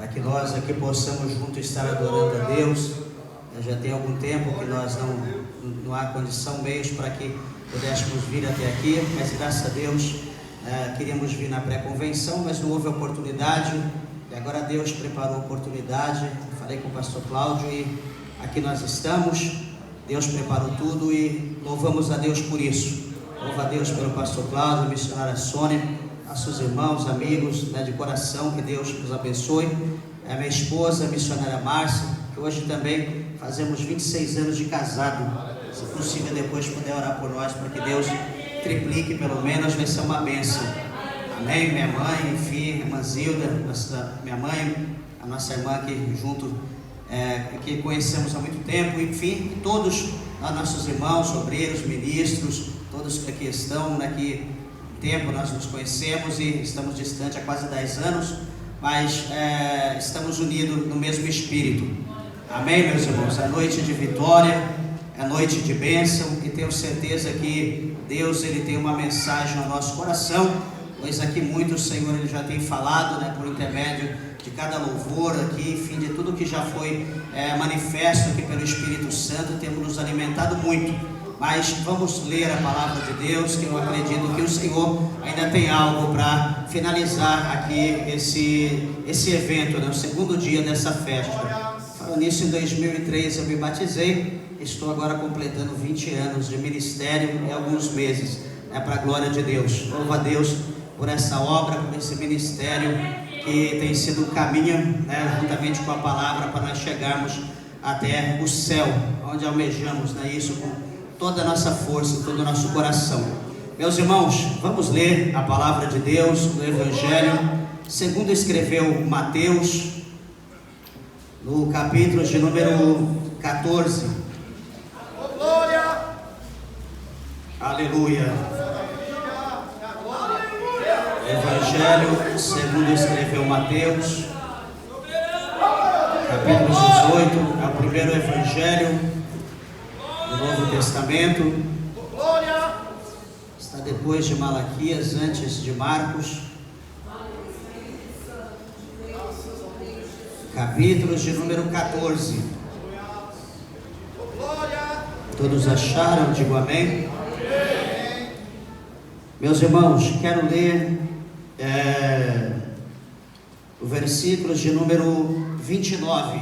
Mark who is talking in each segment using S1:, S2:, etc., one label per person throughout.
S1: para que nós aqui possamos juntos estar adorando a Deus. Já tem algum tempo que nós não há condição, meios para que pudéssemos vir até aqui, mas graças a Deus queríamos vir na pré-convenção, mas não houve oportunidade, e agora Deus preparou a oportunidade. Falei com o pastor Cláudio e aqui nós estamos. Deus preparou tudo e louvamos a Deus por isso. Louvo a Deus pelo pastor Cláudio, a missionária Sônia, nossos irmãos, amigos, de coração, que Deus nos abençoe. A minha esposa, a missionária Márcia, que hoje também fazemos 26 anos de casado. Se possível, depois puder orar por nós, para que Deus triplique pelo menos, vai ser uma bênção. Amém? Minha mãe, enfim, irmã Zilda, minha mãe, a nossa irmã aqui junto, que conhecemos há muito tempo, enfim, todos nossos irmãos, obreiros, ministros, todos que aqui estão, daqui tempo nós nos conhecemos e estamos distantes há quase 10 anos, mas estamos unidos no mesmo espírito. Amém, meus irmãos? É noite de vitória, é noite de bênção, e tenho certeza que Deus, Ele tem uma mensagem no nosso coração, pois aqui muito o Senhor Ele já tem falado, por intermédio de cada louvor aqui, enfim, de tudo que já foi manifesto aqui pelo Espírito Santo. Temos nos alimentado muito, mas vamos ler a palavra de Deus, que eu acredito que o Senhor ainda tem algo para finalizar aqui esse evento, o segundo dia dessa festa. Falando nisso, em 2003 eu me batizei, estou agora completando 20 anos de ministério em alguns meses, para a glória de Deus. Louvo a Deus por essa obra, por esse ministério que tem sido um caminho, juntamente com a palavra, para nós chegarmos até o céu, onde almejamos, isso com toda a nossa força, todo o nosso coração. Meus irmãos, vamos ler a palavra de Deus no Evangelho segundo escreveu Mateus, no capítulo de número 14.
S2: Glória!
S1: Aleluia! Evangelho segundo escreveu Mateus, capítulo 18, é o primeiro evangelho do Novo Testamento. Está depois de Malaquias, antes de Marcos. Capítulos de número 14. Todos acharam? Digo amém. Meus irmãos, quero ler o versículo de número 29.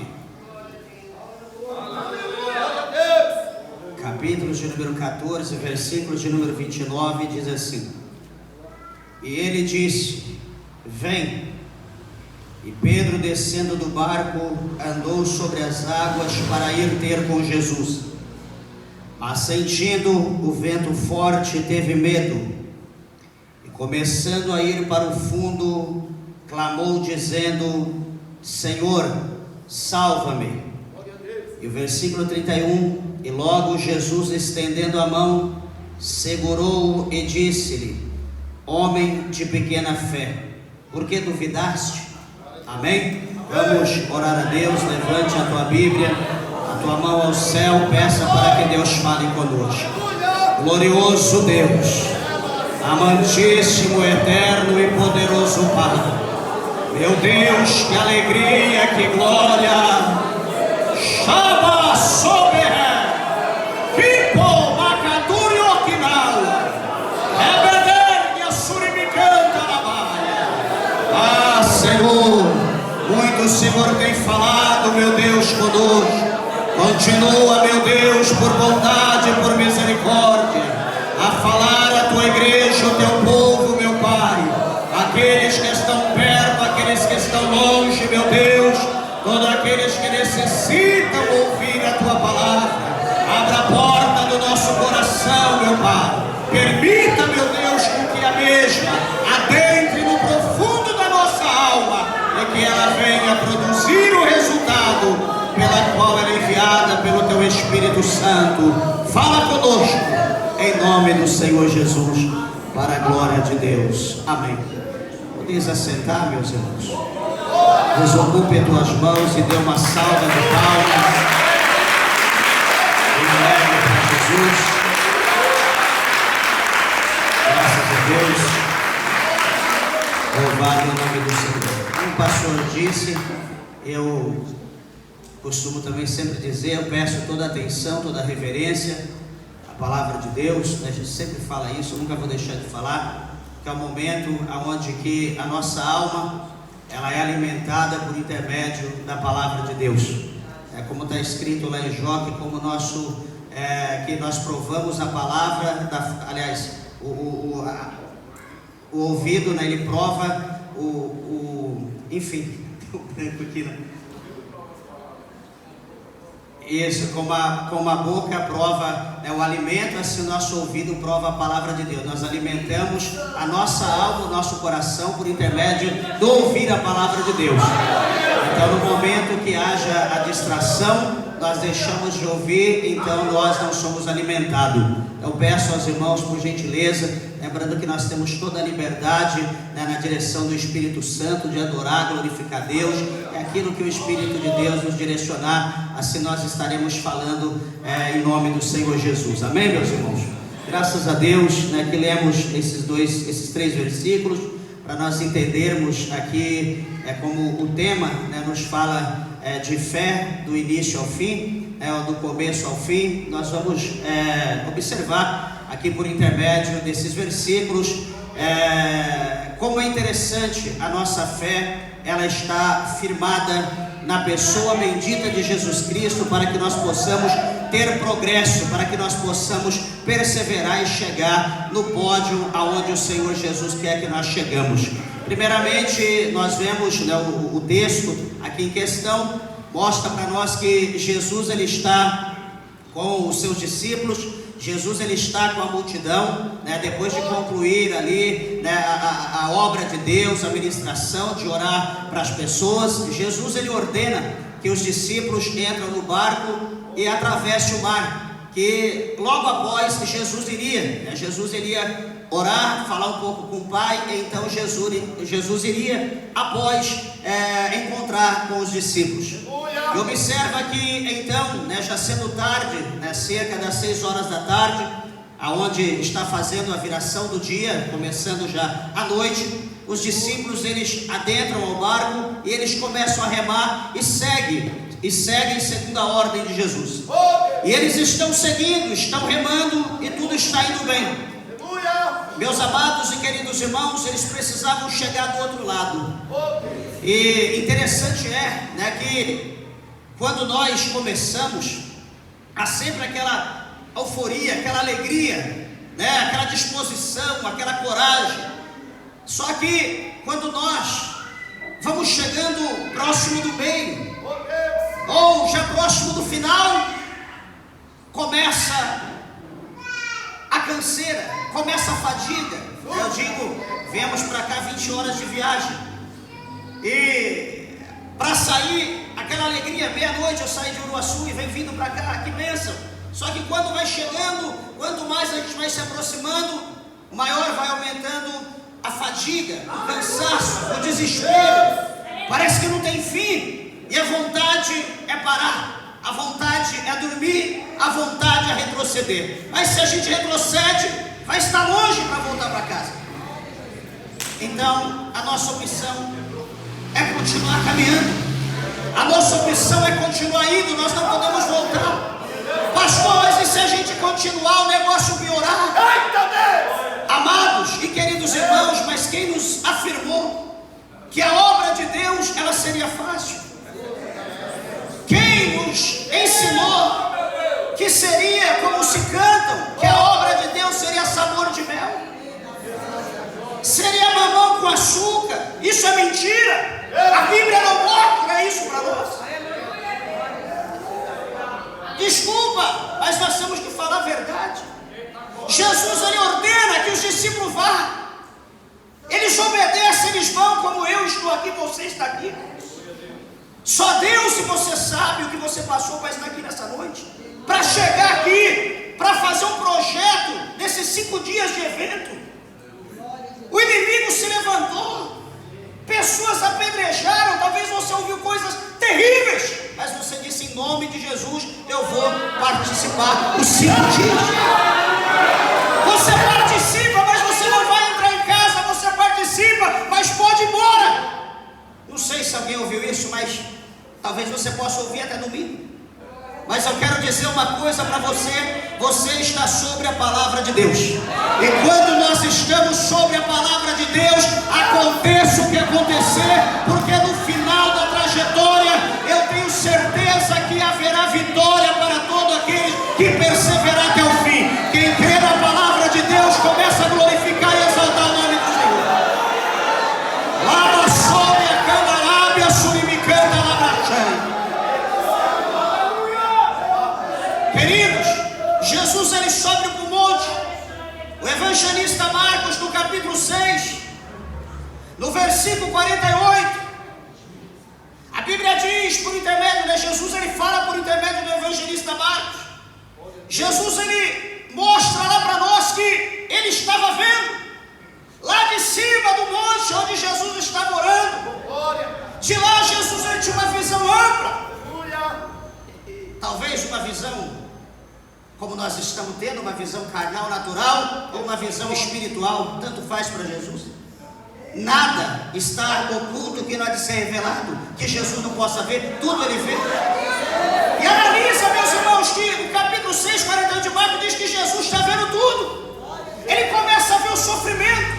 S1: Capítulo de número 14, versículo de número 29, diz assim: E ele disse: Vem. E Pedro, descendo do barco, andou sobre as águas para ir ter com Jesus. Mas sentindo o vento forte, teve medo. E começando a ir para o fundo, clamou dizendo: Senhor, salva-me. E o versículo 31: E logo Jesus, estendendo a mão, segurou-o e disse-lhe: Homem de pequena fé, por que duvidaste? Amém? Vamos orar a Deus. Levante a tua Bíblia, a tua mão ao céu, peça para que Deus fale conosco. Glorioso Deus, amantíssimo, eterno e poderoso Pai, meu Deus, que alegria, que glória! Shaba Soberé, Pipo, Macaturi Okinal, Ebeder, Suribicanta, Labaia. Ah, Senhor, muito o Senhor tem falado, meu Deus, conosco. Continua, meu Deus, por bondade, por misericórdia, a falar a tua igreja, o teu povo, meu Pai, aqueles que estão perto, aqueles que estão longe, meu Deus, todos aqueles que necessitam ouvir a tua palavra. Abra a porta do nosso coração, meu Pai. Permita, meu Deus, que a mesma adentre no profundo da nossa alma e que ela venha produzir o resultado pela qual ela é enviada pelo teu Espírito Santo. Fala conosco, em nome do Senhor Jesus, para a glória de Deus. Amém. Podeis assentar, meus irmãos. Desocupe as tuas mãos e dê uma salva de palmas. E leve para Jesus. Graças a Deus. Louvado o nome do Senhor. Como o pastor disse, Eu costumo também sempre dizer, eu peço toda a atenção, toda a reverência à palavra de Deus, né? A gente sempre fala isso, eu nunca vou deixar de falar, que é o momento onde que a nossa alma, ela é alimentada por intermédio da palavra de Deus. É como está escrito lá em Jó, que como que nós provamos a palavra, aliás, o ouvido, né, ele prova enfim, o branco aqui, né? Isso, como a boca prova, né, o alimento, assim o nosso ouvido prova a palavra de Deus. Nós alimentamos a nossa alma, o nosso coração por intermédio do ouvir a palavra de Deus. Então, no momento que haja a distração, nós deixamos de ouvir, então nós não somos alimentados. Eu peço aos irmãos, por gentileza, lembrando que nós temos toda a liberdade, né, na direção do Espírito Santo, de adorar, glorificar Deus. É aquilo que o Espírito de Deus nos direcionar, assim nós estaremos falando em nome do Senhor Jesus. Amém, meus irmãos? Graças a Deus, né, que lemos esses 3 versículos, para nós entendermos aqui como o tema, né, nos fala de fé do início ao fim, do começo ao fim. Nós vamos observar aqui por intermédio desses versículos como é interessante a nossa fé, ela está firmada na pessoa bendita de Jesus Cristo, para que nós possamos ter progresso, para que nós possamos perseverar e chegar no pódio aonde o Senhor Jesus quer que nós chegamos. Primeiramente, nós vemos, né, o texto aqui em questão mostra para nós que Jesus ele está com os seus discípulos, Jesus ele está com a multidão, né, depois de concluir ali, né, a obra de Deus, a ministração, de orar para as pessoas. Jesus ele ordena que os discípulos entram no barco e atravessem o mar, que logo após Jesus iria orar, falar um pouco com o Pai, e então Jesus iria após encontrar com os discípulos. E observa que então, né, já sendo tarde, né, cerca das 6 horas da tarde, aonde está fazendo a viração do dia, começando já à noite, os discípulos eles adentram ao barco e eles começam a remar e seguem segundo a ordem de Jesus. E eles estão seguindo, estão remando e tudo está indo bem. Meus amados e queridos irmãos, eles precisavam chegar do outro lado. E interessante né, que quando nós começamos, há sempre aquela euforia, aquela alegria, né, aquela disposição, aquela coragem. Só que quando nós vamos chegando próximo do meio, ou já próximo do final, começa a canseira, começa a fadiga. Eu digo, viemos para cá 20 horas de viagem, e para sair, aquela alegria, meia-noite eu saí de Uruaçu e venho vindo para cá, que bênção. Só que quando vai chegando, quanto mais a gente vai se aproximando, maior vai aumentando a fadiga, o cansaço, o desespero. Parece que não tem fim, e a vontade é parar, a vontade é dormir, a vontade é retroceder. Mas se a gente retrocede, vai estar longe para voltar para casa. Então a nossa opção é continuar caminhando, a nossa opção é continuar indo. Nós não podemos voltar. Pastor, mas e se a gente continuar o negócio piorar? Amados e queridos irmãos, mas quem nos afirmou que a obra de Deus ela seria fácil? Quem nos ensinou que seria como se cantam, que a obra de Deus seria sabor de mel, seria mamão com açúcar? Isso é mentira. A Bíblia não mostra isso para nós. Desculpa, mas nós temos que falar a verdade. Jesus ele ordena que os discípulos vá. Eles obedecem, eles vão, como eu estou aqui, você está aqui. Só Deus e você sabe o que você passou para estar aqui nessa noite, para chegar aqui, para fazer um projeto nesses 5 dias de evento. O inimigo se levantou, pessoas apedrejaram, talvez você ouviu coisas terríveis, mas você disse: em nome de Jesus eu vou participar os 5 dias. Você participa, mas você não vai entrar em casa. Você participa, mas pode ir embora. Não sei se alguém ouviu isso, mas Talvez você possa ouvir até domingo. Mas eu quero dizer uma coisa para você: você está sobre a palavra de Deus. E quando nós estamos sobre a palavra de Deus, aconteça o que acontecer, porque no final da trajetória eu tenho certeza que haverá vitória para todo aquele que perseverar até o fim. Quem crê na palavra de Deus começa a glorificar e exaltar o nome do Senhor. Lava sobre a candarábia, surimicanta, labrachai. Queridos, Jesus ele sobe para o monte. O evangelista Marcos, no capítulo 6, no versículo 48, a Bíblia diz, por intermédio de Jesus, ele fala por intermédio do evangelista Marcos. Jesus ele mostra lá para nós que ele estava vendo, lá de cima do monte onde Jesus estava orando. De lá Jesus ele tinha uma visão ampla. Talvez uma visão como nós estamos tendo, uma visão carnal, natural, ou uma visão espiritual, tanto faz para Jesus. Nada está oculto que não há de ser revelado, que Jesus não possa ver, tudo ele vê. E analisa, meus irmãos, que no capítulo 6, 41 de Marcos diz que Jesus está vendo tudo. Ele começa a ver o sofrimento,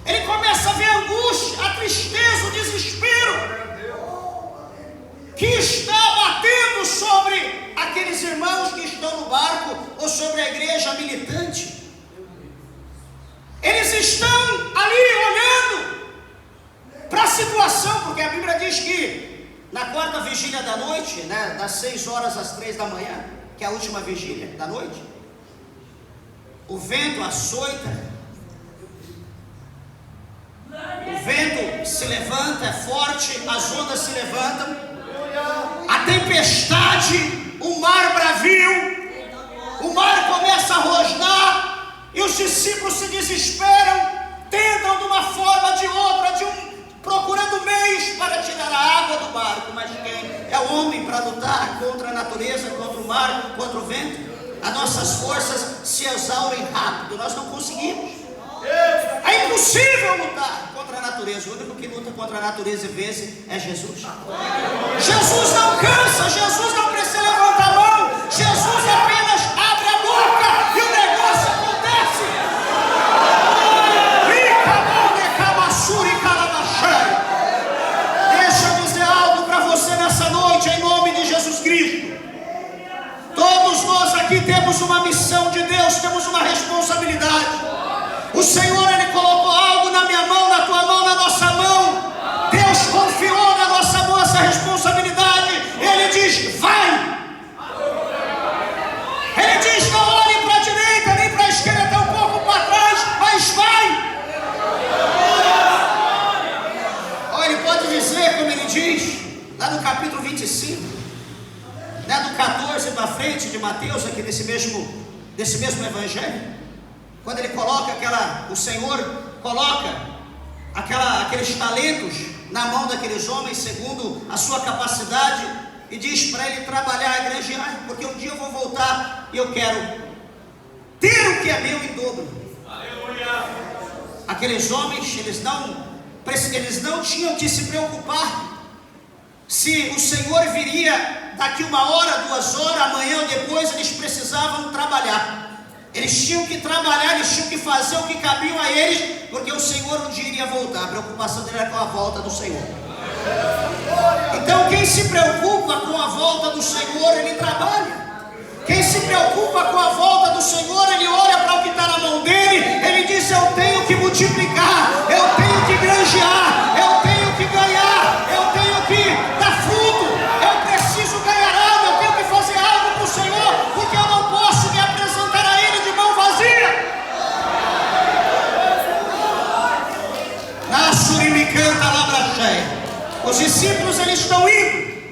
S1: ele começa a ver a angústia, a tristeza, o desespero que está batendo sobre aqueles irmãos que estão no barco, ou sobre a igreja militante. Eles estão ali olhando para a situação, porque a Bíblia diz que na quarta vigília da noite, né, das 6 horas às 3 da manhã, que é a última vigília da noite, o vento açoita, o vento se levanta, é forte, as ondas se levantam, a tempestade, o mar bravio, o mar começa a rosnar, e os discípulos se desesperam, tentam de uma forma ou de outra, procurando meios para tirar a água do barco. Mas quem é o homem para lutar contra a natureza, contra o mar, contra o vento? As nossas forças se exaurem rápido, nós não conseguimos. É impossível lutar contra a natureza. O único que luta contra a natureza e vence é Jesus. Jesus não cansa, Jesus não precisa levantar a mão, Jesus apenas abre a boca e o negócio acontece. Deixa eu dizer algo para você nessa noite, em nome de Jesus Cristo. Todos nós aqui temos uma missão de Deus, temos uma responsabilidade. O Senhor ele colocou algo na minha mão, na tua mão, na nossa mão. Deus confiou na nossa mão essa responsabilidade. Ele diz: vai. Ele diz: não olhe para a direita nem para a esquerda, até um pouco para trás, mas vai. Olha, ele pode dizer, como ele diz lá no capítulo 25, né, do 14 para frente de Mateus, aqui desse mesmo evangelho, quando ele coloca o Senhor coloca aqueles talentos na mão daqueles homens segundo a sua capacidade, e diz para ele trabalhar e granjear, porque um dia eu vou voltar e eu quero ter o que é meu em dobro. Aleluia. Aqueles homens, eles não tinham que se preocupar se o Senhor viria daqui 1 hora, 2 horas, amanhã ou depois. Eles precisavam trabalhar. Eles tinham que trabalhar, eles tinham que fazer o que cabia a eles, porque o Senhor um dia iria voltar. A preocupação dele era com a volta do Senhor. Então quem se preocupa com a volta do Senhor, ele trabalha. Quem se preocupa com a volta do Senhor, ele olha para o que está na mão dele, ele diz: eu tenho que multiplicar, eu tenho que granjear, eu tenho que ganhar, eu tenho que dar fruto, eu preciso ganhar algo, eu tenho que fazer algo para o Senhor, porque eu não posso me apresentar a Ele de mão vazia. Na surimicanta labrachei. Os discípulos eles estão indo,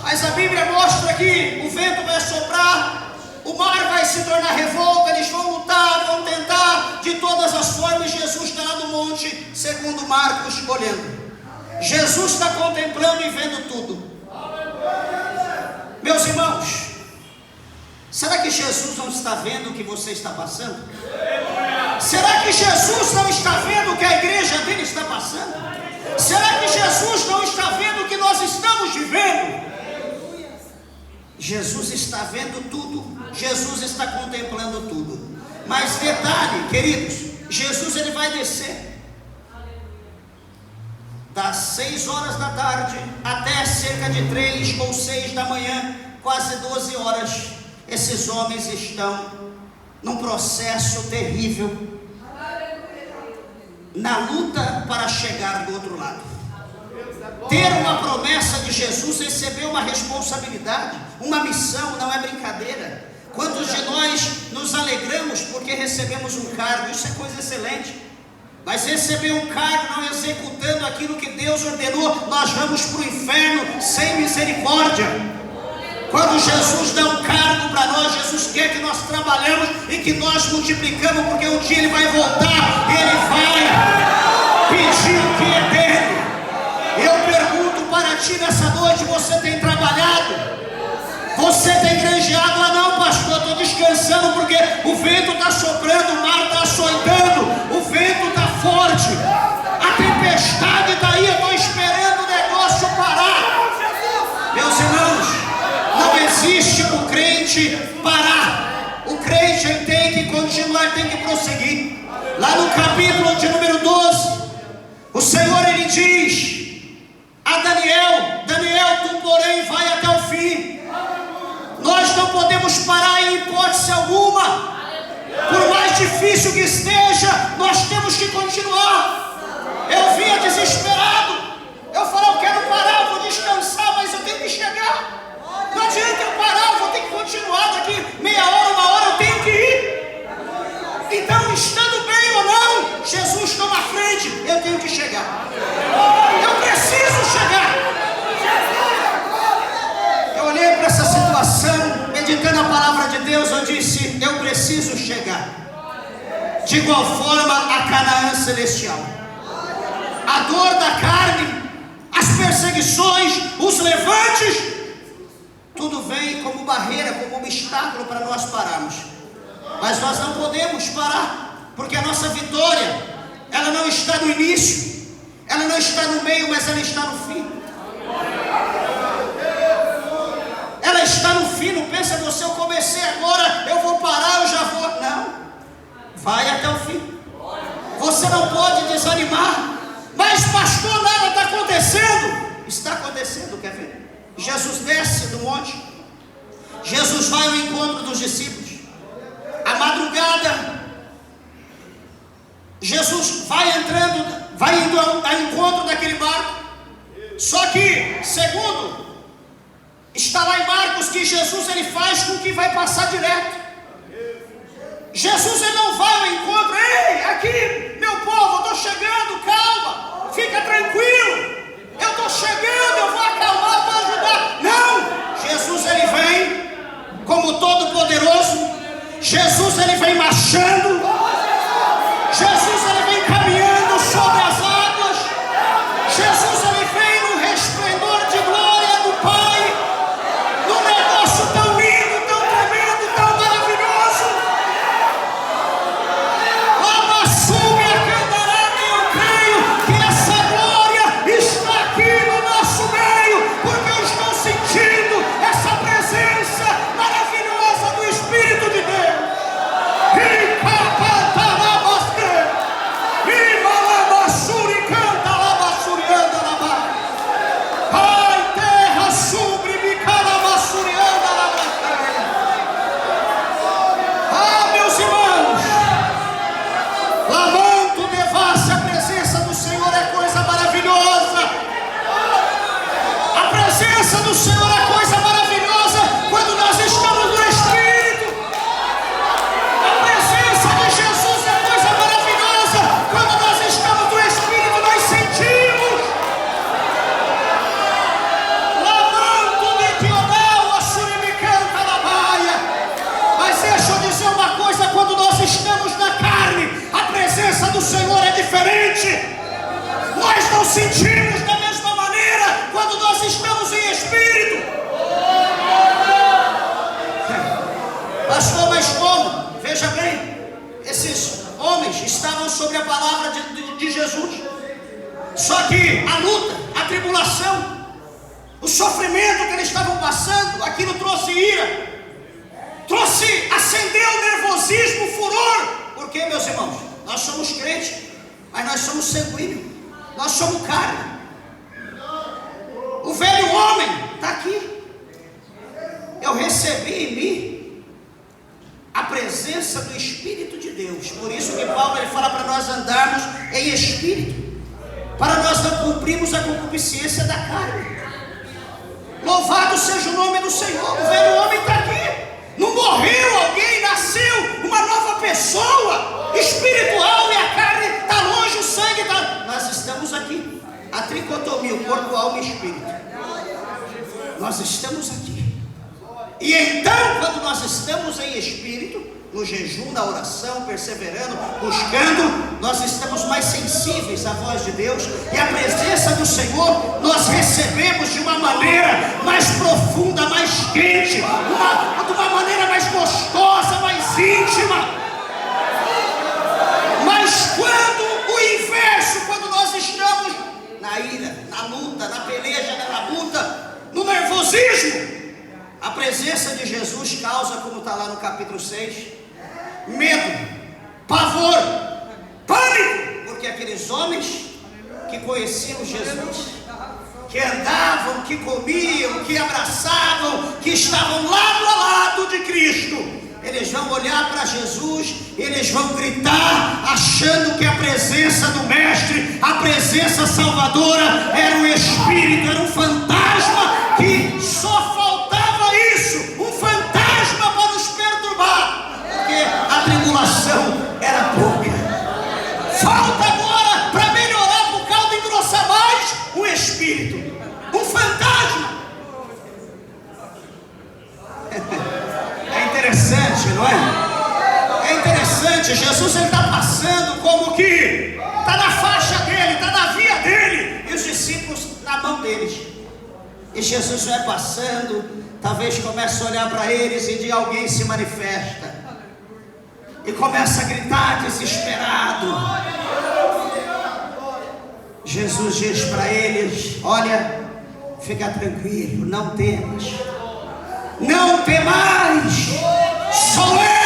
S1: mas a Bíblia mostra que o vento vai soprar, o mar vai se tornar revolta, eles vão lutar, vão tentar de todas as formas. Jesus está lá no monte, segundo Marcos, olhando. Jesus está contemplando e vendo tudo. Meus irmãos, será que Jesus não está vendo o que você está passando? Será que Jesus não está vendo o que a igreja dele está passando? Será que Jesus não está vendo o que nós estamos vivendo? Jesus está vendo tudo, Jesus está contemplando tudo. Mas detalhe, queridos, Jesus ele vai descer das 6 horas da tarde até cerca de 3 ou 6 da manhã, quase 12 horas. Esses homens estão num processo terrível, na luta para chegar do outro lado. Ter uma promessa de Jesus, receber uma responsabilidade, uma missão, não é brincadeira. Quantos de nós nos alegramos porque recebemos um cargo? Isso é coisa excelente. Mas receber um cargo não executando aquilo que Deus ordenou, nós vamos para o inferno sem misericórdia. Quando Jesus dá um cargo para nós, Jesus quer que nós trabalhamos e que nós multiplicamos, porque um dia Ele vai voltar, Ele vai pedir o que é dele. Eu pergunto para ti nessa noite: você tem trabalhado? Você tem granjeado? Ah não, pastor, estou descansando porque o vento está soprando, o mar está açoitando, o vento está forte, a tempestade está aí, eu estou esperando o negócio parar. Meus irmãos, não existe o crente parar. O crente ele tem que continuar, tem que prosseguir. Lá no capítulo de número 12, o Senhor ele diz a Daniel: Daniel, tu porém vai até o fim. Nós não podemos parar em hipótese alguma. Por mais difícil que esteja, nós temos que continuar. Eu vinha desesperado. Eu falei: eu quero parar, eu vou descansar, mas eu tenho que chegar. Não adianta eu parar, eu vou ter que continuar. Daqui meia hora, uma hora, eu tenho que ir. Então, estando bem ou não, Jesus toma a frente. Eu tenho que chegar. Eu preciso chegar. Eu olhei para essa situação, meditando a palavra de Deus, eu disse: eu preciso chegar. De igual forma a Canaã celestial. A dor da carne, as perseguições, os levantes, tudo vem como barreira, como obstáculo para nós pararmos. Mas nós não podemos parar, porque a nossa vitória, ela não está no início, ela não está no meio, mas ela está no fim. Ela está no fim. Não pensa você: eu comecei agora, eu vou parar, eu já vou. Não, vai até o fim. Você não pode desanimar. Mas pastor, nada está acontecendo. Está acontecendo, quer ver? Jesus desce do monte, Jesus vai ao encontro dos discípulos. À madrugada, Jesus vai indo ao encontro daquele barco. Só que, segundo está lá em Marcos, que Jesus ele faz com que vai passar direto. Jesus ele não vai ao encontro: ei, aqui, meu povo, eu estou chegando, calma, fica tranquilo, eu estou chegando, eu vou acalmar, vou ajudar. Não, Jesus ele vem como todo poderoso. Jesus ele vem marchando. Jesus ele vem caminhando sobre as águas. Jesus ele vem no resplendor de glória do Pai, num negócio tão lindo, tão tremendo, tão maravilhoso. Lama sube a cantarada, e eu creio que essa glória está aqui no nosso meio, porque eu estou sentindo essa presença maravilhosa do Espírito de Deus. Do Senhor é coisa maravilhosa quando nós estamos no Espírito. A presença de Jesus é coisa maravilhosa quando nós estamos no Espírito, nós sentimos. Lamanto de Dionel, a suribicanta na baia. Mas deixa eu dizer uma coisa: quando nós estamos na carne, a presença do Senhor é diferente. Nós não sentimos da mesma maneira quando nós estamos em Espírito. Pastor, mas como? Veja bem, esses homens estavam sobre a palavra de Jesus. Só que a luta, a tribulação, O sofrimento que eles estavam passando, aquilo trouxe ira, acendeu nervosismo, furor. Por quê, meus irmãos? Nós somos crentes, mas nós somos sanguíneos, nós somos carne. O velho homem está aqui. Eu recebi em mim a presença do Espírito de Deus. Por isso que Paulo ele fala para nós andarmos em espírito, para nós não cumprirmos a concupiscência da carne. Louvado seja o nome do Senhor. O velho homem está aqui. Não morreu alguém, nasceu uma nova pessoa espiritual, e a carne está longe, o sangue está... Nós estamos aqui, a tricotomia, o corpo, alma e espírito. Nós estamos aqui. E então, quando nós estamos em espírito, no jejum, na oração, perseverando, buscando, nós estamos mais sensíveis à voz de Deus, e a presença do Senhor nós recebemos de uma maneira mais profunda, mais quente, de uma maneira mais gostosa, mais íntima. Mas quando o inverso, quando nós estamos na ira, na luta, na peleja, na labuta, no nervosismo, a presença de Jesus causa, como está lá no capítulo 6, medo, pavor, pânico, porque aqueles homens que conheciam Jesus, que andavam, que comiam, que abraçavam, que estavam lado a lado de Cristo, eles vão olhar para Jesus, eles vão gritar, achando que a presença do Mestre, a presença salvadora, era um espírito, era um fantasma, que só faltava isso, um fantasma para nos perturbar, porque a tribulação era pouca. Falta agora, para melhorar, para o caldo engrossar mais, um espírito, um fantasma. É interessante, não é? É interessante. Jesus está passando como que está na faixa dele, está na via dele, e os discípulos na mão deles. E Jesus vai passando, talvez comece a olhar para eles e de alguém se manifesta e começa a gritar desesperado. Jesus diz para eles: olha, fica tranquilo, não temas, não temais, sou eu.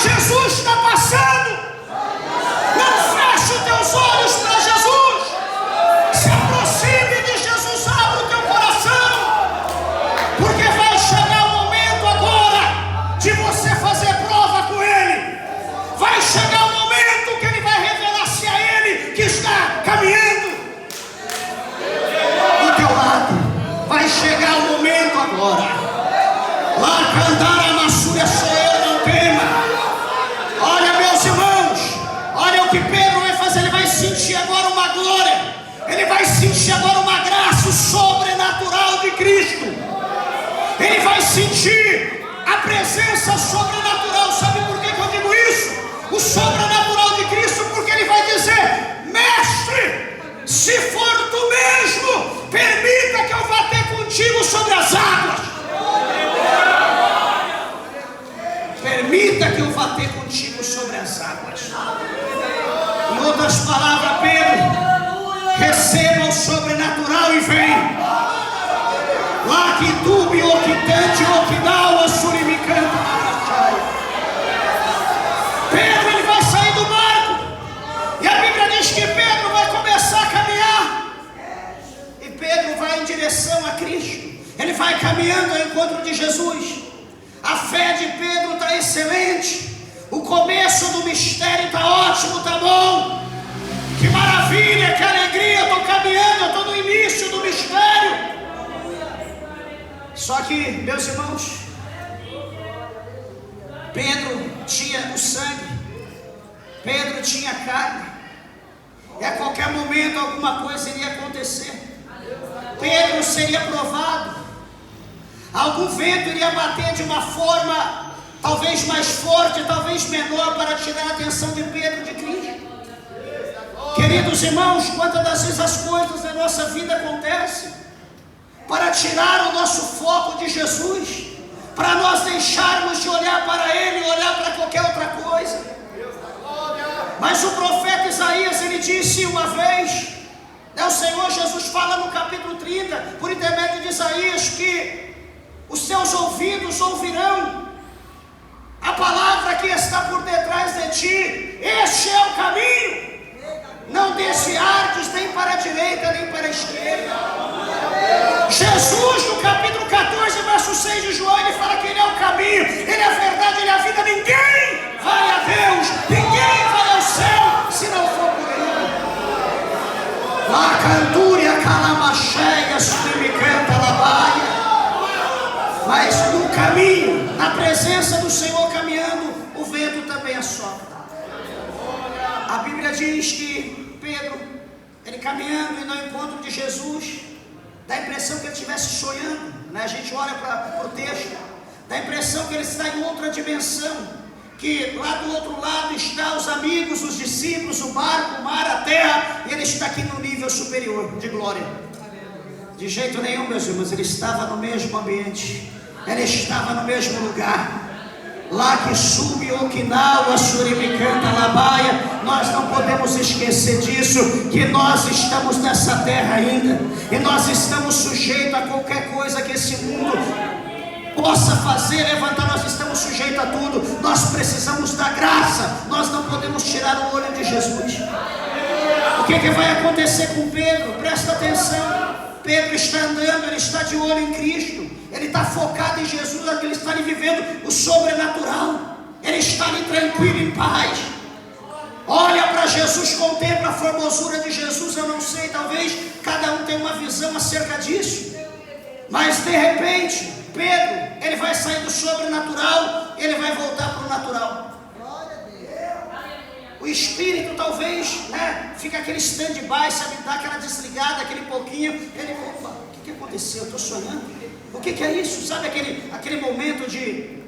S1: Jesus está passando. Não feche os teus olhos para Jesus. Se aproxime de Jesus, abre o teu coração, porque vai chegar o momento agora de você fazer prova com Ele. Vai chegar o momento que Ele vai revelar-se a Ele que está caminhando do teu lado. Vai chegar o momento agora. Lá cantar a maçúria cheia, não tema. Olha, meus irmãos, olha o que Pedro vai fazer. Ele vai sentir agora uma glória, ele vai sentir agora uma graça, o sobrenatural de Cristo. Ele vai sentir a presença sobrenatural. Sabe por que eu digo isso? O sobrenatural de Cristo, porque ele vai dizer: mestre, se for tu mesmo, permita que eu vá ter contigo sobre as águas. Permita que eu vá ter contigo sobre as águas. Em outras palavras, Pedro, receba o sobrenatural e vem. Lá que tubi, o que tante, o que dá, o surimicanta. Pedro, ele vai sair do barco, e a Bíblia diz que Pedro vai começar a caminhar, e Pedro vai em direção a Cristo. Ele vai caminhando ao encontro de Jesus. A fé de Pedro está excelente. O começo do mistério está ótimo, está bom. Que maravilha, que alegria. Eu estou caminhando, eu estou no início do mistério. Só que, meus irmãos, Pedro tinha o sangue, Pedro tinha a carne, e a qualquer momento alguma coisa iria acontecer. Pedro seria provado. Algum vento iria bater de uma forma talvez mais forte, talvez menor, para tirar a atenção de Pedro de Cristo. Queridos irmãos, quantas das vezes as coisas da nossa vida acontecem para tirar o nosso foco de Jesus, para nós deixarmos de olhar para Ele e olhar para qualquer outra coisa. Mas o profeta Isaías, ele disse uma vez, o Senhor Jesus fala no capítulo 30, por intermédio de Isaías, que os seus ouvidos ouvirão a palavra que está por detrás de ti. Este é o caminho, não desviardes nem para a direita nem para a esquerda. Jesus, no capítulo 14, verso 6 de João, ele fala que Ele é o caminho, Ele é a verdade, Ele é a vida. Ninguém vai a Deus, ninguém vai ao céu se não for por Ele. La cantúria calamacheia, subimicanta labaia. Mas no caminho, na presença do Senhor caminhando, o vento também assopra. A Bíblia diz que Pedro, ele caminhando e no encontro de Jesus, dá a impressão que ele estivesse sonhando, né? A gente olha para o texto, dá a impressão que ele está em outra dimensão, que lá do outro lado estão os amigos, os discípulos, o barco, o mar, a terra, e ele está aqui no nível superior de glória. De jeito nenhum, meus irmãos, ele estava no mesmo ambiente, ele estava no mesmo lugar. Lá que sube Okinawa, Suribicanta, Labaia, nós não podemos esquecer disso, que nós estamos nessa terra ainda, e nós estamos sujeitos a qualquer coisa que esse mundo possa fazer, levantar, nós estamos sujeitos a tudo. Nós precisamos da graça, nós não podemos tirar o olho de Jesus. O que vai acontecer com Pedro? Presta atenção. Pedro está andando, ele está de olho em Cristo, ele está focado em Jesus, ele está ali vivendo o sobrenatural, ele está ali tranquilo, em paz. Olha para Jesus, contempla a formosura de Jesus. Eu não sei, talvez cada um tenha uma visão acerca disso, mas de repente Pedro, ele vai sair do sobrenatural, ele vai voltar para o natural. O espírito talvez, né, fica aquele stand-by, sabe, dá aquela desligada, aquele pouquinho, ele, opa, o que aconteceu? Eu estou sonhando? O que é isso? Sabe aquele momento de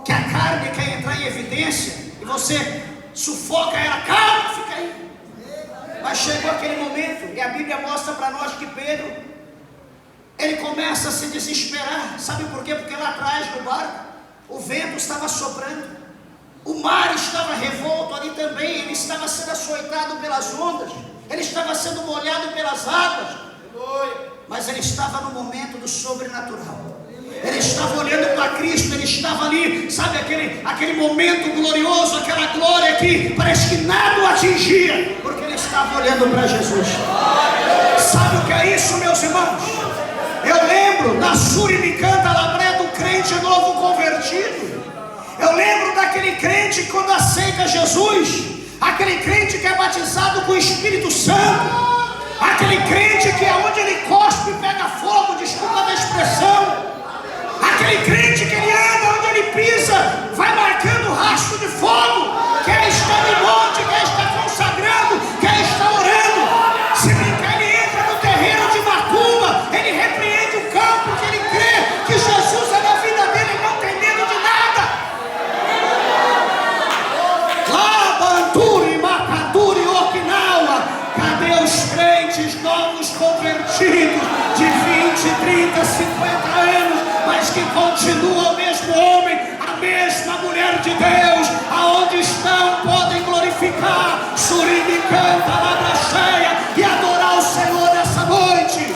S1: que a carne quer entrar em evidência e você sufoca ela, calma, fica aí. Mas chegou aquele momento, e a Bíblia mostra para nós que Pedro, ele começa a se desesperar. Sabe por quê? Porque lá atrás do barco, o vento estava soprando, o mar estava revolto ali também, ele estava sendo açoitado pelas ondas, ele estava sendo molhado pelas águas, mas ele estava no momento do sobrenatural. Ele estava olhando para Cristo, ele estava ali, sabe, aquele momento glorioso, aquela glória que parece que nada o atingia, porque ele estava olhando para Jesus. Sabe o que é isso, meus irmãos? Eu lembro da Suribicanta Labré, do crente novo convertido. Eu lembro daquele crente que quando aceita Jesus, aquele crente que é batizado com o Espírito Santo, aquele crente que é onde ele cospe pega fogo, desculpa da expressão, aquele crente que ele anda, onde ele pisa, vai marcando rastro de fogo, quer estar em monte, quer estar consagrando, quer estar orando. Se brincar, ele entra no terreno de macumba, ele repreende o campo, porque ele crê que Jesus é na vida dele, ele não tem medo de nada. Lá, Banturi, Macaturi, Okinawa, cadê os crentes novos convertidos de 20, 30, 50 anos, mas que continuam o mesmo homem, a mesma mulher de Deus, aonde estão podem glorificar Suribicanta, Labra cheia, e adorar o Senhor nessa noite.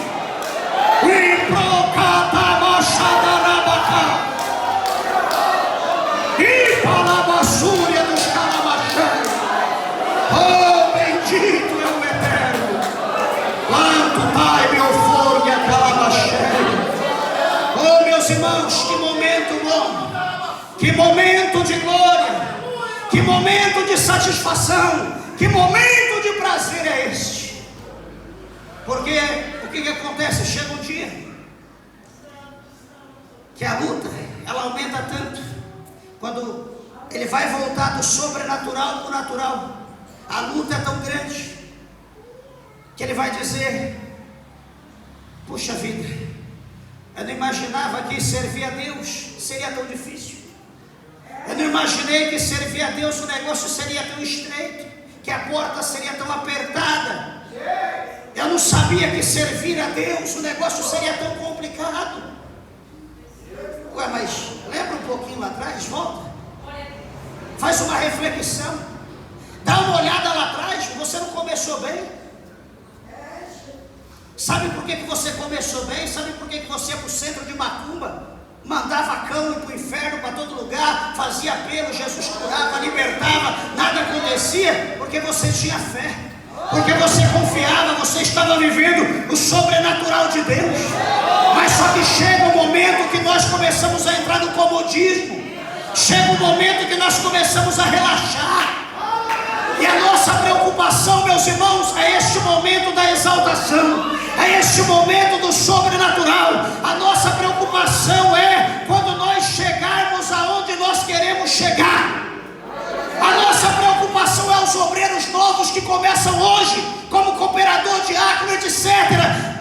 S1: E palabassúria dos calamachãs. Oh, bendito é o Eterno. Quanto Pai meu fogo e a calamachãs. Oh, meus irmãos, que momento bom, que momento de glória, que momento de satisfação, que momento de prazer é este. Porque o que acontece? Chega um dia que a luta, ela aumenta tanto, quando ele vai voltar do sobrenatural para o natural, a luta é tão grande, que ele vai dizer, puxa vida, eu não imaginava que servir a Deus seria tão difícil. Eu não imaginei que servir a Deus o negócio seria tão estreito, que a porta seria tão apertada. Eu não sabia que servir a Deus o negócio seria tão complicado. Ué, mas lembra um pouquinho lá atrás, volta. Faz uma reflexão. Dá uma olhada lá atrás, você não começou bem. Sabe por que você começou bem? Sabe por que você ia para o centro de macumba? Mandava cão ir para o inferno, para todo lugar, fazia apelo, Jesus curava, libertava, nada acontecia, porque você tinha fé, porque você confiava, você estava vivendo o sobrenatural de Deus. Mas só que chega um momento que nós começamos a entrar no comodismo, chega um momento que nós começamos a relaxar, e a nossa preocupação, meus irmãos, é este momento da exaltação, é este momento do sobrenatural. A nossa preocupação é quando nós chegarmos aonde nós queremos chegar. A nossa preocupação é os obreiros novos que começam hoje, como cooperador, diácono, etc.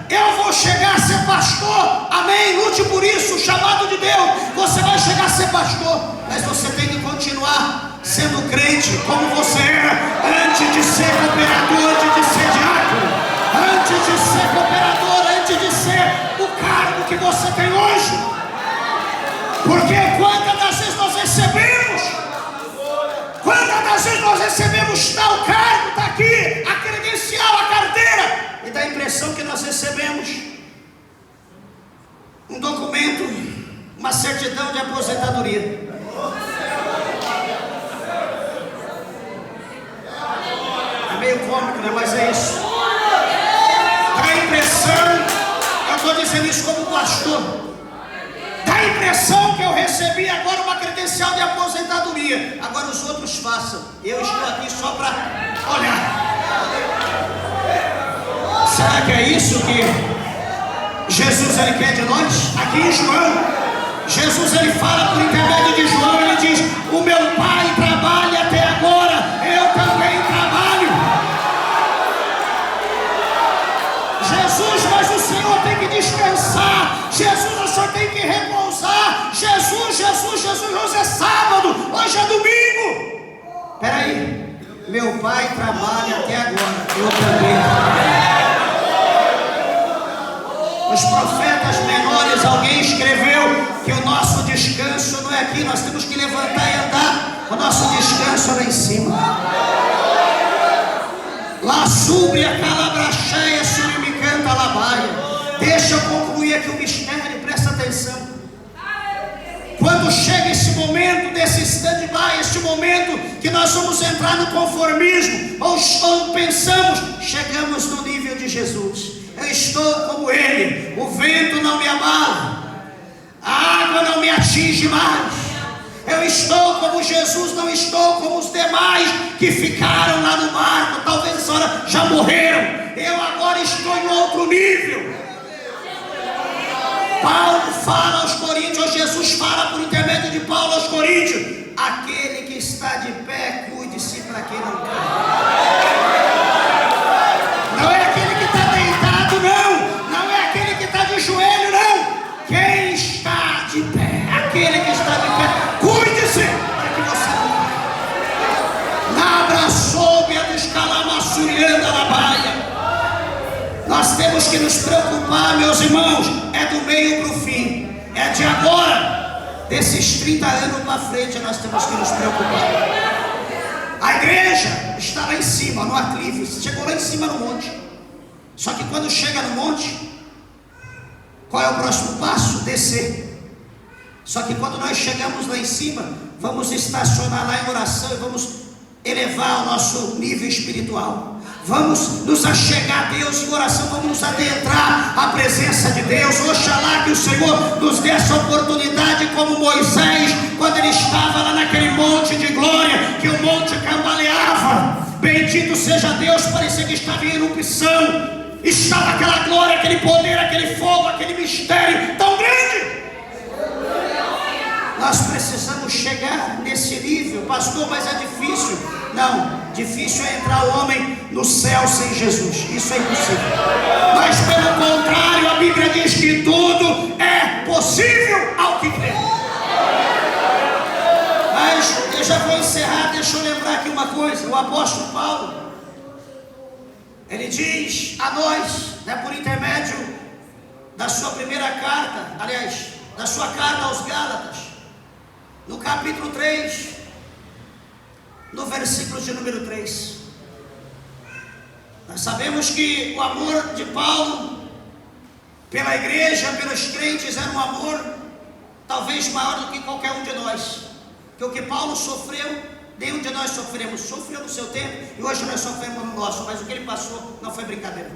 S1: Eu vou chegar a ser pastor, amém? Lute por isso, chamado de Deus. Você vai chegar a ser pastor, mas você tem que continuar sendo crente como você era antes de ser cooperador, antes de ser diácono, antes de ser cooperador, antes de ser o cargo que você tem hoje. Porque quantas das vezes nós recebemos tal cargo, está aqui, a credencial, a carteira, e dá a impressão que nós recebemos um documento, uma certidão de aposentadoria. É meio cômico, né? Mas é isso. Dá a impressão, eu estou dizendo isso como pastor, dá a impressão que eu recebi agora uma credencial de aposentadoria. Agora os outros façam. Eu estou aqui só para olhar. Será que é isso que Jesus ele quer de nós? Aqui em João, Jesus ele fala por intermédio de João, ele diz: o meu Pai trabalha até agora, eu também trabalho. Jesus, mas o Senhor tem que descansar. Jesus, o Senhor tem que repousar. Jesus, hoje é sábado, hoje é domingo. Espera aí, meu Pai trabalha até agora, eu também trabalho. Os profetas menores, alguém escreveu que o nosso descanso não é aqui, nós temos que levantar e andar. O nosso descanso é lá em cima. Lá sobre a calabracheia, surimicanta labaia. Deixa eu concluir aqui o mistério, presta atenção. Quando chega esse momento desse stand-by, esse momento que nós vamos entrar no conformismo, ou pensamos, chegamos no nível de Jesus. Eu estou como Ele, o vento não me abala, a água não me atinge mais. Eu estou como Jesus, não estou como os demais que ficaram lá no barco, talvez essa hora já morreram. Eu agora estou em outro nível. Paulo fala aos Coríntios, ou Jesus fala por intermédio de Paulo aos Coríntios: aquele que está de pé, cuide-se para que não caia. Não é aquele que está deitado, não é aquele que está de joelho, não. Quem está de pé, aquele que está de pé, cuide-se para que você não caia. Nabra soube a dos calamaçurianda na baia. Nós temos que nos preocupar, meus irmãos, é do meio para o fim, é de agora, desses 30 anos para frente nós temos que nos preocupar. A igreja está lá em cima, no aclive, chegou lá em cima no monte. Só que quando chega no monte, qual é o próximo passo? Descer. Só que quando nós chegamos lá em cima, vamos estacionar lá em oração e vamos elevar o nosso nível espiritual. Vamos nos achegar a Deus em oração, vamos nos adentrar à presença de Deus. Oxalá que o Senhor nos dê essa oportunidade, como Moisés, quando ele estava lá naquele monte de glória, que o monte cambaleava. Bendito seja Deus, parecia que estava em erupção. Estava aquela glória, aquele poder, aquele fogo, aquele mistério tão grande. Nós precisamos chegar nesse nível, pastor, mas é difícil. Não, difícil é entrar o homem no céu sem Jesus, isso é impossível. Mas pelo contrário, a Bíblia diz que tudo é possível ao que crê. Mas eu já vou encerrar, deixa eu lembrar aqui uma coisa. O apóstolo Paulo, ele diz a nós, né, por intermédio da sua primeira carta, aliás, da sua carta aos Gálatas, no capítulo 3, no versículo de número 3. Nós sabemos que o amor de Paulo pela igreja, pelos crentes, era um amor talvez maior do que qualquer um de nós. Que o que Paulo sofreu, nenhum de nós sofremos. Sofreu no seu tempo e hoje nós sofremos no nosso, mas o que ele passou não foi brincadeira.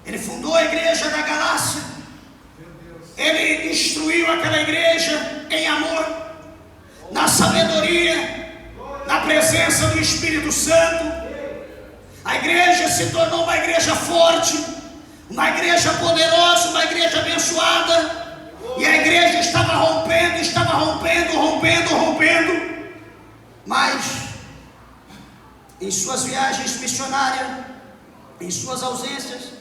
S1: Ele fundou a igreja da Galácia, ele instruiu aquela igreja em amor, na sabedoria, na presença do Espírito Santo. A igreja se tornou uma igreja forte, uma igreja poderosa, uma igreja abençoada. E a igreja estava rompendo, mas em suas viagens missionárias, em suas ausências,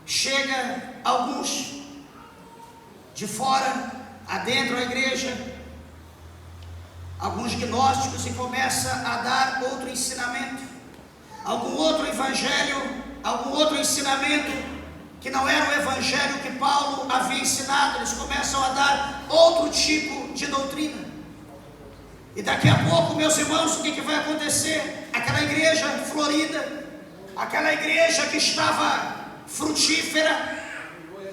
S1: chega alguns de fora, adentro da igreja, alguns gnósticos, e começa a dar outro ensinamento, algum outro evangelho, algum outro ensinamento que não era o evangelho que Paulo havia ensinado. Eles começam a dar outro tipo de doutrina. E daqui a pouco, meus irmãos, o que vai acontecer? Aquela igreja florida, aquela igreja que estava frutífera,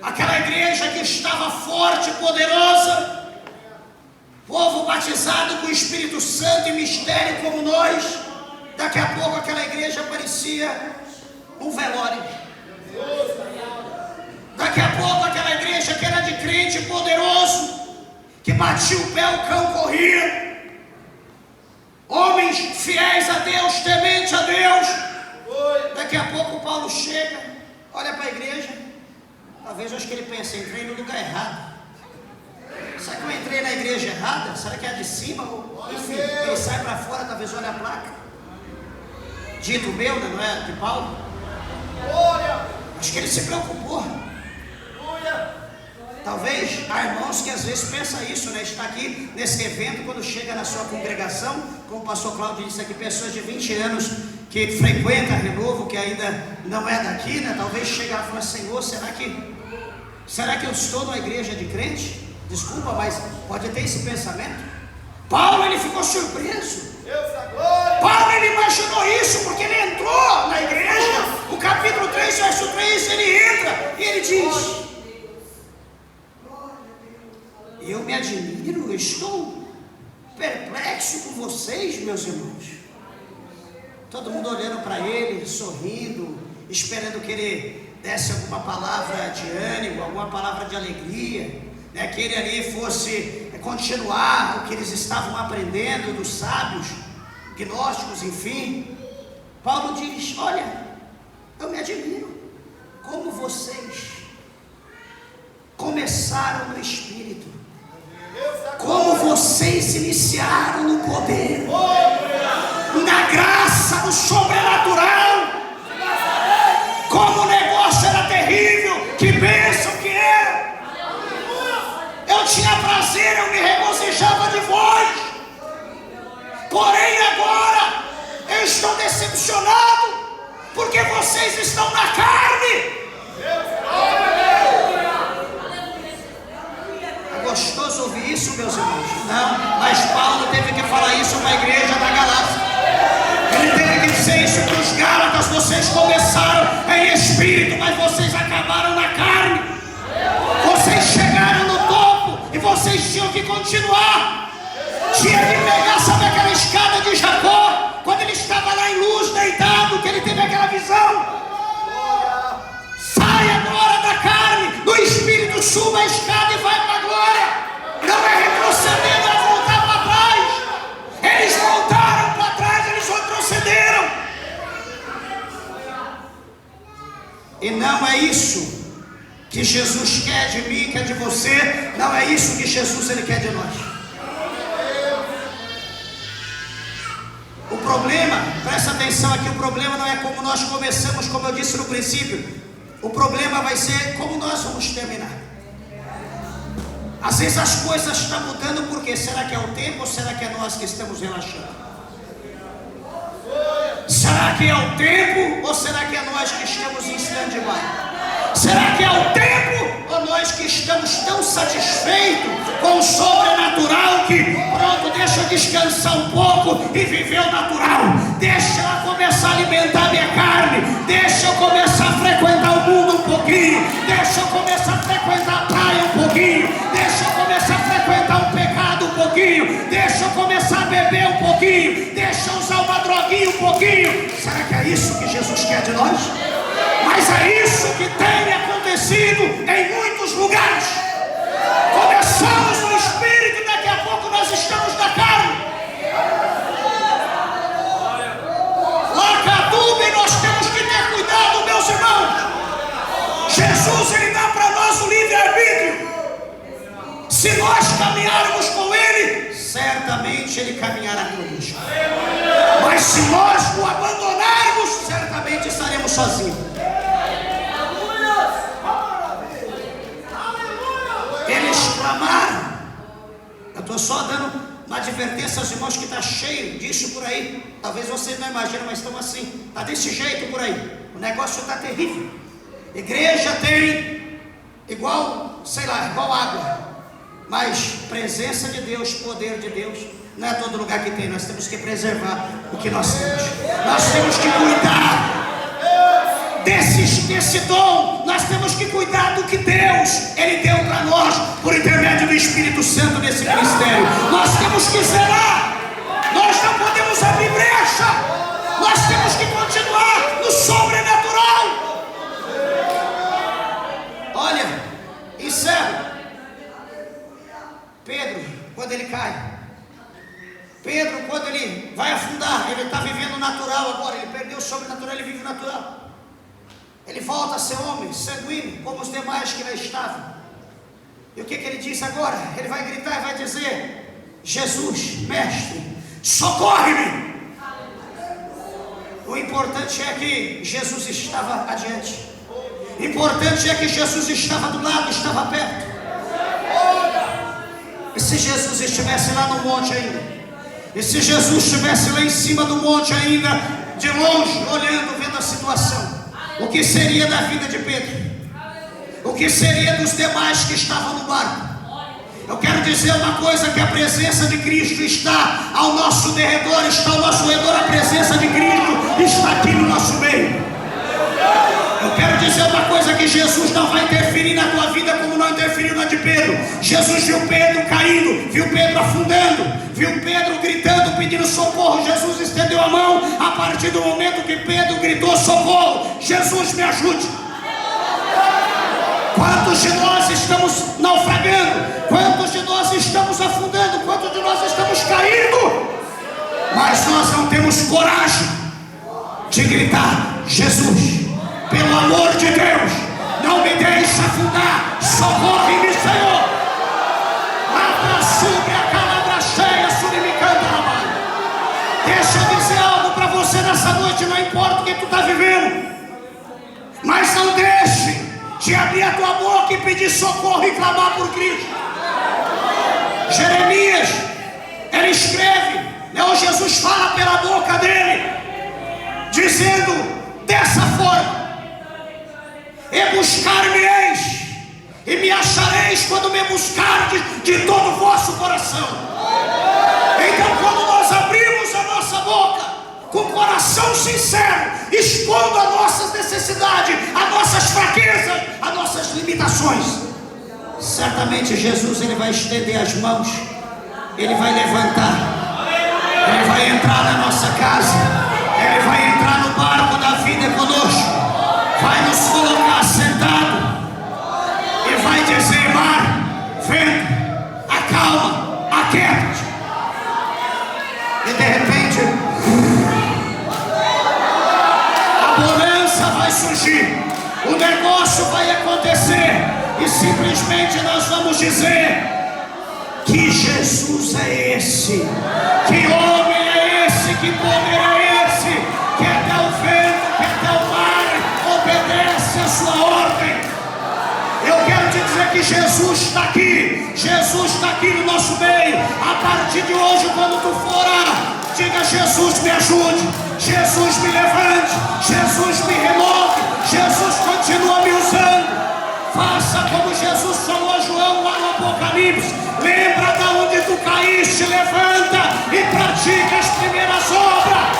S1: aquela igreja que estava forte, poderosa, povo batizado com o Espírito Santo e mistério como nós, daqui a pouco aquela igreja parecia um velório. Daqui a pouco aquela igreja que era de crente poderoso, que batia o pé, o cão corria, homens fiéis a Deus, temente a Deus. Daqui a pouco Paulo chega, olha para a igreja, talvez acho que ele pensa, entrei no lugar errado. Será que eu entrei na igreja errada? Será que é a de cima? Enfim, ele sai para fora, talvez olhe a placa. Dito meu, não é de Paulo? Acho que ele se preocupou. Talvez há irmãos que às vezes pensam isso, né? Está aqui nesse evento, quando chega na sua congregação, como o pastor Cláudio disse aqui, pessoas de 20 anos que frequentam a Renovo, que ainda não é daqui, né? Talvez chegue lá e fale, Senhor, será que eu estou numa igreja de crente? Desculpa, mas pode ter esse pensamento. Paulo, ele ficou surpreso. Paulo, ele imaginou isso, porque ele entrou na igreja, o capítulo 3, verso 3, ele entra e ele diz, eu me admiro, eu estou perplexo com vocês, meus irmãos. Todo mundo olhando para ele, sorrindo, esperando que ele desse alguma palavra de ânimo, alguma palavra de alegria, né? Que ele ali fosse continuar o que eles estavam aprendendo dos sábios, gnósticos, enfim. Paulo diz, olha, eu me admiro como vocês começaram no Espírito, como vocês iniciaram no poder, na graça, no sobrenatural, como o negócio era terrível, que bênção que era. Eu tinha prazer, eu me regozijava de vós, porém agora eu estou decepcionado, porque vocês estão na carne. Gostoso ouvir isso, meus irmãos? Não, mas Paulo teve que falar isso para a igreja da Galácia. Ele teve que dizer isso para os Gálatas. Vocês começaram em espírito, mas vocês acabaram na carne. Vocês chegaram no topo e vocês tinham que continuar. Tinha que pegar, sabe aquela escada de Jacó, quando ele estava lá em Luz, deitado, que ele teve aquela visão. Sai agora da carne, do espírito, suba a escada e vai para a glória. Não é retroceder, não é voltar para trás. Eles voltaram para trás, eles retrocederam. E não é isso que Jesus quer de mim, quer de você. Não é isso que Jesus ele quer de nós. O problema, presta atenção aqui, o problema não é como nós começamos, como eu disse no princípio. O problema vai ser como nós vamos terminar. Às vezes as coisas estão mudando, porque será que é o tempo ou será que é nós que estamos relaxando? Será que é o tempo ou será que é nós que estamos em stand-by? Será que é o tempo ou nós que estamos tão satisfeitos com o sobrenatural que pronto, deixa eu descansar um pouco e viver o natural? Deixa eu começar a alimentar minha carne, deixa eu começar a frequentar o mundo um pouquinho, deixa eu começar a frequentar a praia um pouquinho, deixa eu começar a frequentar o pecado um pouquinho, deixa eu começar a beber um pouquinho, deixa eu usar uma droguinha um pouquinho. Será que é isso que Jesus quer de nós? Mas é isso que tem acontecido em muitos lugares. Começamos no espírito e daqui a pouco nós estamos na carne. Lacaduba, e nós temos que ter cuidado, meus irmãos. Jesus, ele dá para nós o livre-arbítrio. Se nós caminharmos com ele, certamente ele caminhará conosco. Mas se nós o abandonarmos, certamente estaremos sozinhos. Eles clamaram. Eu estou só dando uma advertência aos irmãos que está cheio disso por aí. Talvez vocês não imaginam, mas estão assim. Está desse jeito por aí. O negócio está terrível. Igreja tem igual, sei lá, igual água. Mas presença de Deus, poder de Deus, não é todo lugar que tem. Nós temos que preservar o que nós temos. Nós temos que cuidar desse dom. Nós temos que cuidar do que Deus ele deu para nós por intermédio do Espírito Santo nesse ministério. Nós temos que zelar. Nós não podemos abrir brecha. Nós temos que continuar no sobrenatural. Olha, encerro. Pedro, quando ele cai, Pedro, quando ele vai afundar, ele está vivendo o natural agora. Ele perdeu o sobrenatural, ele vive o natural. Ele volta a ser homem, sanguíneo, como os demais que lá estavam. E o que ele diz agora? Ele vai gritar e vai dizer: Jesus, mestre, socorre-me. O importante é que Jesus estava adiante. O importante é que Jesus estava do lado, estava perto. E se Jesus estivesse lá no monte ainda? E se Jesus estivesse lá em cima do monte ainda, de longe, olhando, vendo a situação? O que seria da vida de Pedro? O que seria dos demais que estavam no barco? Eu quero dizer uma coisa, que a presença de Cristo está ao nosso derredor, está ao nosso redor. A presença de Cristo está aqui no nosso meio. Eu quero dizer uma coisa, que Jesus não vai interferir na tua vida como não interferiu na de Pedro. Jesus viu Pedro caindo, viu Pedro afundando, viu Pedro gritando, pedindo socorro. Jesus estendeu a mão. A partir do momento que Pedro gritou socorro, Jesus, me ajude. Quantos de nós estamos naufragando? Quantos de nós estamos afundando? Quantos de nós estamos caindo? Mas nós não temos coragem de gritar: Jesus, pelo amor de Deus, não me deixe afundar, socorre-me, Senhor. Abra sobre a calabra cheia, surimicando na mão. Deixa eu dizer algo para você nessa noite. Não importa o que tu está vivendo, mas não deixe de abrir a tua boca e pedir socorro e clamar por Cristo. Jeremias, ele escreve, Jesus fala pela boca dele, dizendo dessa forma: e buscar-me-eis, e me achareis quando me buscardes de todo o vosso coração. Então, quando nós abrimos a nossa boca com coração sincero, expondo as nossas necessidades, as nossas fraquezas, as nossas limitações, certamente Jesus ele vai estender as mãos, ele vai levantar, ele vai entrar na nossa casa, ele vai entrar no barco da vida conosco, vai nos colocar sentado e vai dizer: mar, vento, acalma, aquieta-te. E de repente a bonança vai surgir, o negócio vai acontecer, e simplesmente nós vamos dizer: que Jesus é esse, que homem é esse, que poder é esse, que até o vento, que até o mar obedece a sua ordem. Eu quero te dizer que Jesus está aqui, Jesus está aqui no nosso meio. A partir de hoje, quando tu for orar, diga: Jesus, me ajude.
S3: Jesus me levante, Jesus me renove, Jesus continua me usando. Faça como Jesus falou a João lá no Apocalipse. Lembra de onde tu caíste, levanta e pratica as primeiras obras.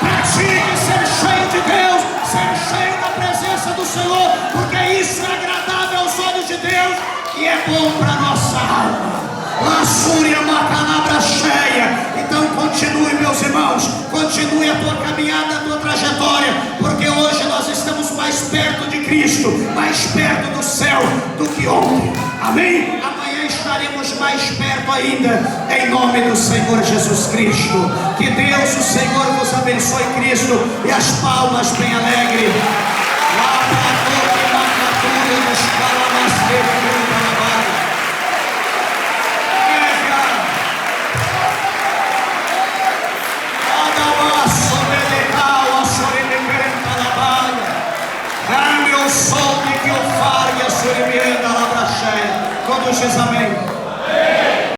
S3: Pratique ser cheio de Deus, ser cheio da presença do Senhor, porque isso é agradável aos olhos de Deus e é bom para nossa alma. Laçúria, macalabra cheia. Então continue, meus irmãos, continue a tua caminhada, a tua trajetória, porque hoje nós estamos mais perto de Cristo, mais perto do céu do que ontem. Amém? Amanhã estaremos mais perto ainda, em nome do Senhor Jesus Cristo. Que Deus, o Senhor, vos abençoe, Cristo, e as palmas bem alegres. Lá para a torre, macatura, nos calamasteiro, sol de que o far e a sua emenda lá para cheia. Todos diz amém.